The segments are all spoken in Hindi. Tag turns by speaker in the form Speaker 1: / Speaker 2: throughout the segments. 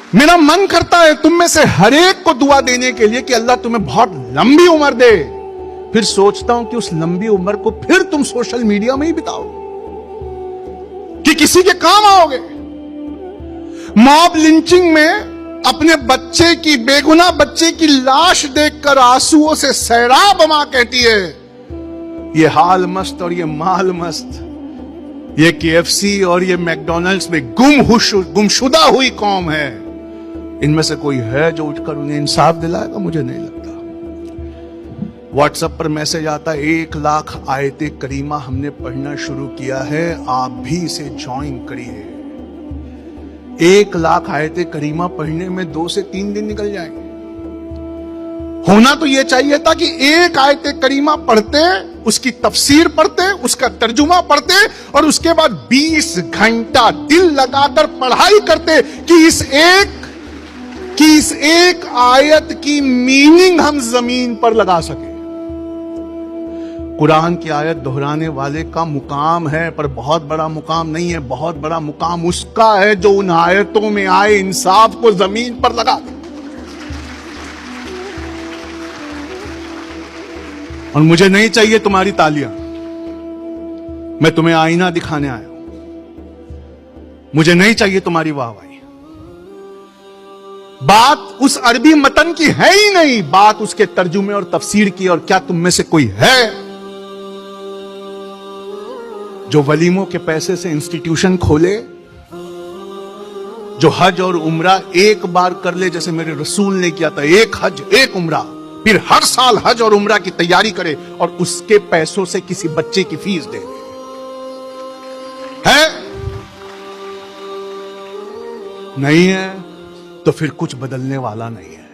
Speaker 1: मेरा मन करता है तुम में से हर एक को दुआ देने के लिए कि अल्लाह तुम्हें बहुत लंबी उम्र दे। फिर सोचता हूं कि उस लंबी उम्र को फिर तुम सोशल मीडिया में ही बिताओ कि किसी के काम आओगे। मॉब लिंचिंग में अपने बच्चे की, बेगुनाह बच्चे की लाश देखकर आंसुओं से सैराब मां कहती है, ये हाल मस्त और ये माल मस्त, ये KFC और ये मैकडॉनल्ड्स में गुमशुदा हुई कौम है। इनमें से कोई है जो उठकर उन्हें इंसाफ दिलाएगा? मुझे नहीं लगता। व्हाट्सएप पर मैसेज आता है, 1 लाख आयते करीमा हमने पढ़ना शुरू किया है, आप भी इसे ज्वाइन करिए। 1 लाख आयते करीमा पढ़ने में 2 से 3 दिन निकल जाएंगे। होना तो यह चाहिए था कि 1 आयते करीमा पढ़ते, उसकी तफसीर पढ़ते, उसका तर्जुमा पढ़ते और उसके बाद 20 घंटा दिल लगाकर पढ़ाई करते कि इस एक आयत की मीनिंग हम जमीन पर लगा सके। कुरान की आयत दोहराने वाले का मुकाम है, पर बहुत बड़ा मुकाम नहीं है। बहुत बड़ा मुकाम उसका है जो उन आयतों में आए इंसाफ को जमीन पर लगा दे। और मुझे नहीं चाहिए तुम्हारी तालियां, मैं तुम्हें आईना दिखाने आया हूं। मुझे नहीं चाहिए तुम्हारी वाहवाही। बात उस अरबी मतन की है ही नहीं, बात उसके तर्जुमे और तफसीर की। और क्या तुम में से कोई है जो वलीमों के पैसे से इंस्टीट्यूशन खोले, जो हज और उम्रा एक बार कर ले जैसे मेरे रसूल ने किया था, 1 हज 1 उम्रा, फिर हर साल हज और उम्रा की तैयारी करे और उसके पैसों से किसी बच्चे की फीस दे? है? नहीं है तो फिर कुछ बदलने वाला नहीं है।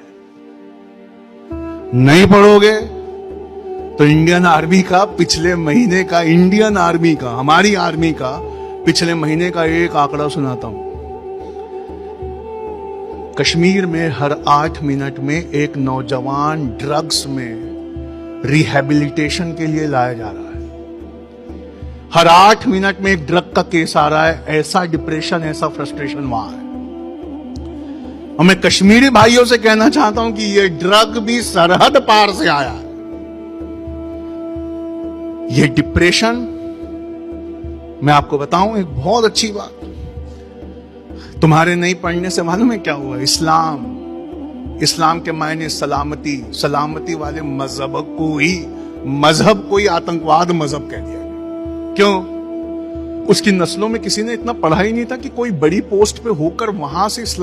Speaker 1: नहीं पढ़ोगे तो इंडियन आर्मी का पिछले महीने का, इंडियन आर्मी का, हमारी आर्मी का पिछले महीने का एक आंकड़ा सुनाता हूं। कश्मीर में हर 8 मिनट में एक नौजवान ड्रग्स में रिहैबिलिटेशन के लिए लाया जा रहा है। हर 8 मिनट में एक ड्रग का केस आ रहा है। ऐसा डिप्रेशन, ऐसा फ्रस्ट्रेशन वहां है। और मैं कश्मीरी भाइयों से कहना चाहता हूं कि यह ड्रग भी सरहद पार से आया है। यह डिप्रेशन, मैं आपको बताऊं एक बहुत अच्छी बात, तुम्हारे नहीं पढ़ने से मालूम है क्या हुआ? इस्लाम के मायने सलामती, सलामती वाले मजहब को ही आतंकवाद मजहब कह दिया। क्यों? उसकी नस्लों में किसी ने इतना पढ़ा ही नहीं था कि कोई बड़ी पोस्ट पे होकर वहां से इस्लाम